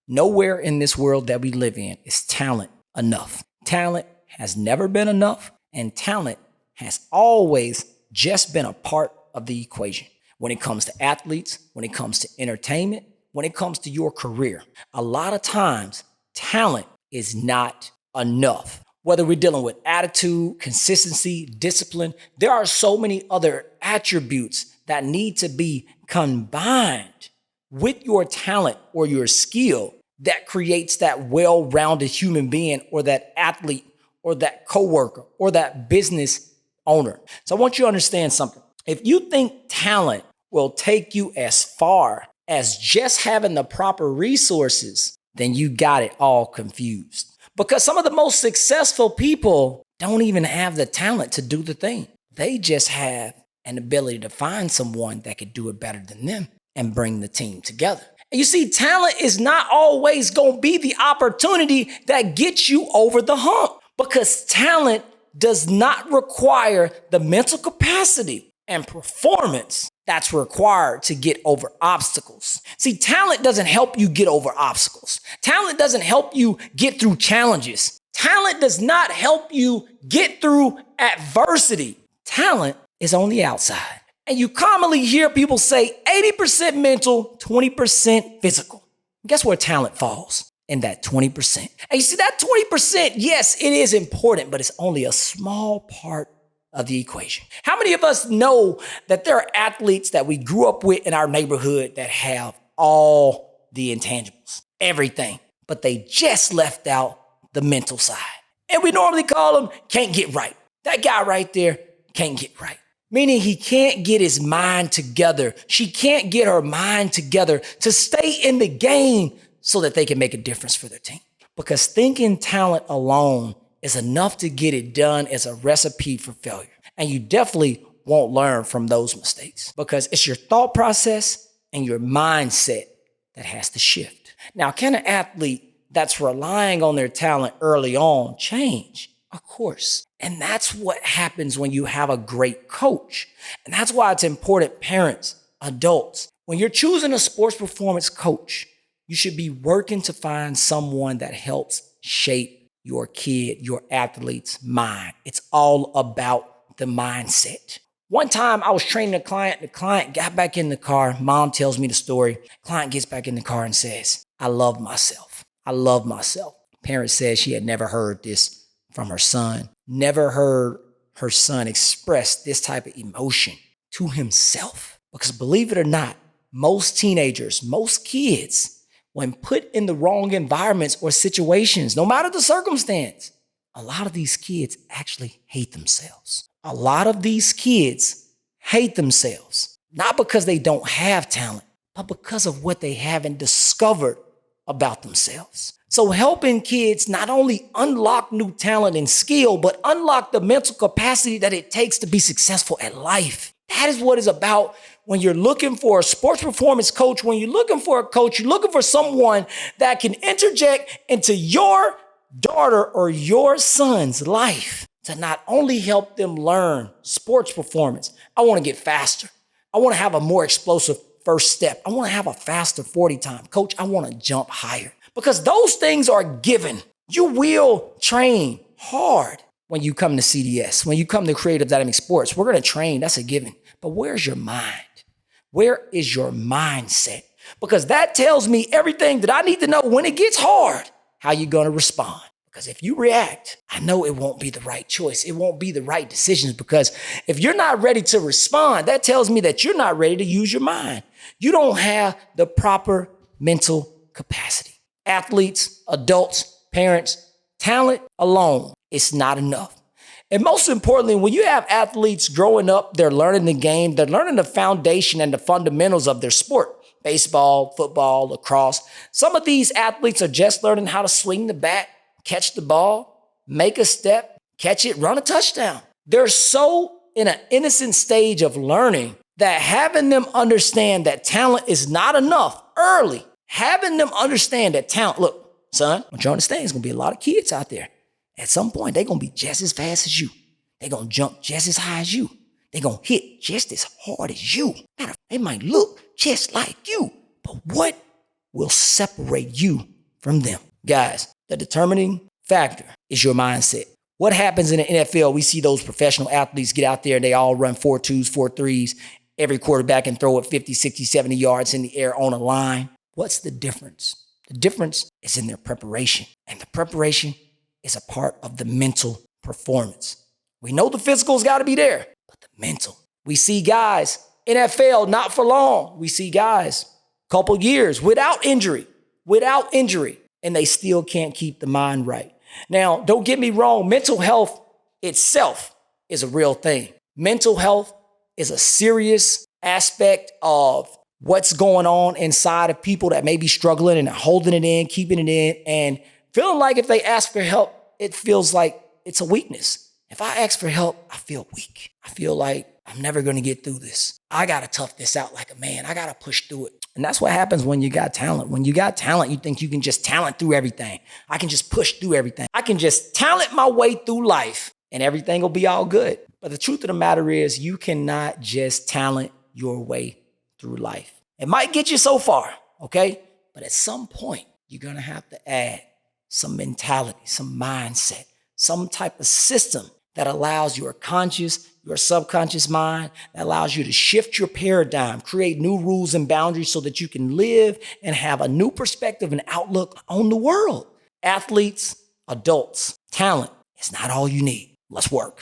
Nowhere in this world that we live in is talent enough. Talent has never been enough, and talent has always just been a part of the equation. When it comes to athletes, when it comes to entertainment, when it comes to your career, a lot of times talent is not enough. Whether we're dealing with attitude, consistency, discipline, there are so many other attributes that need to be combined with your talent or your skill that creates that well-rounded human being or that athlete or that coworker or that business owner. So I want you to understand something. If you think talent will take you as far as just having the proper resources, then you got it all confused. Because some of the most successful people don't even have the talent to do the thing. They just have an ability to find someone that could do it better than them and bring the team together. And you see, talent is not always going to be the opportunity that gets you over the hump, because talent does not require the mental capacity and performance that's required to get over obstacles. See, talent doesn't help you get over obstacles. Talent doesn't help you get through challenges. Talent does not help you get through adversity. Talent is on the outside. And you commonly hear people say 80% mental, 20% physical. Guess where talent falls? In that 20%. And you see, that 20%, yes, it is important, but it's only a small part of the equation. How many of us know that there are athletes that we grew up with in our neighborhood that have all the intangibles, everything, but they just left out the mental side? And we normally call them can't get right. That guy right there can't get right. Meaning he can't get his mind together. She can't get her mind together to stay in the game so that they can make a difference for their team. Because thinking talent alone is enough to get it done as a recipe for failure. And you definitely won't learn from those mistakes, because it's your thought process and your mindset that has to shift. Now, can an athlete that's relying on their talent early on change? Of course. And that's what happens when you have a great coach. And that's why it's important, parents, adults, when you're choosing a sports performance coach, you should be working to find someone that helps shape your kid, your athlete's mind. It's all about the mindset. One time I was training a client. The client got back in the car. Mom tells me the story. Client gets back in the car and says, I love myself. I love myself. Parent says she had never heard this from her son. Never heard her son express this type of emotion to himself. Because believe it or not, most teenagers, most kids, when put in the wrong environments or situations, no matter the circumstance, a lot of these kids actually hate themselves. A lot of these kids hate themselves, not because they don't have talent, but because of what they haven't discovered about themselves. So helping kids not only unlock new talent and skill, but unlock the mental capacity that it takes to be successful at life. That is what it's about when you're looking for a sports performance coach. When you're looking for a coach, you're looking for someone that can interject into your daughter or your son's life to not only help them learn sports performance. I want to get faster. I want to have a more explosive first step. I want to have a faster 40 time. Coach, I want to jump higher. Because those things are given. You will train hard when you come to CDS, when you come to Creative Dynamic Sports. We're going to train. That's a given. But where's your mind? Where is your mindset? Because that tells me everything that I need to know when it gets hard, how you're going to respond. Because if you react, I know it won't be the right choice. It won't be the right decisions, because if you're not ready to respond, that tells me that you're not ready to use your mind. You don't have the proper mental capacity. Athletes, adults, parents, talent alone, it's not enough. And most importantly, when you have athletes growing up, they're learning the game, they're learning the foundation and the fundamentals of their sport. Baseball, football, lacrosse. Some of these athletes are just learning how to swing the bat, catch the ball, make a step, catch it, run a touchdown. They're so in an innocent stage of learning that having them understand that talent is not enough early, having them understand that talent, look, son, what you understand, there's going to be a lot of kids out there. At some point, they're going to be just as fast as you. They're going to jump just as high as you. They're going to hit just as hard as you. They might look just like you. But what will separate you from them. Guys, the determining factor is your mindset. What happens in the NFL? We see those professional athletes get out there and they all run 4.2s, 4.3s. Every quarterback can throw it 50, 60, 70 yards in the air on a line. What's the difference? The difference is in their preparation. And the preparation is a part of the mental performance. We know the physical's got to be there, but the mental. We see guys, NFL, not for long. We see guys, couple years without injury, and they still can't keep the mind right. Now, don't get me wrong. Mental health itself is a real thing. Mental health is a serious aspect of what's going on inside of people that may be struggling and holding it in, keeping it in, and feeling like if they ask for help, it feels like it's a weakness. If I ask for help, I feel weak. I feel like I'm never going to get through this. I got to tough this out like a man. I got to push through it. And that's what happens when you got talent. When you got talent, you think you can just talent through everything. I can just push through everything. I can just talent my way through life and everything will be all good. But the truth of the matter is you cannot just talent your way through life. It might get you so far, okay? But at some point, you're going to have to add some mentality, some mindset, some type of system that allows your conscious, your subconscious mind, that allows you to shift your paradigm, create new rules and boundaries so that you can live and have a new perspective and outlook on the world. Athletes, adults, talent is not all you need. Let's work.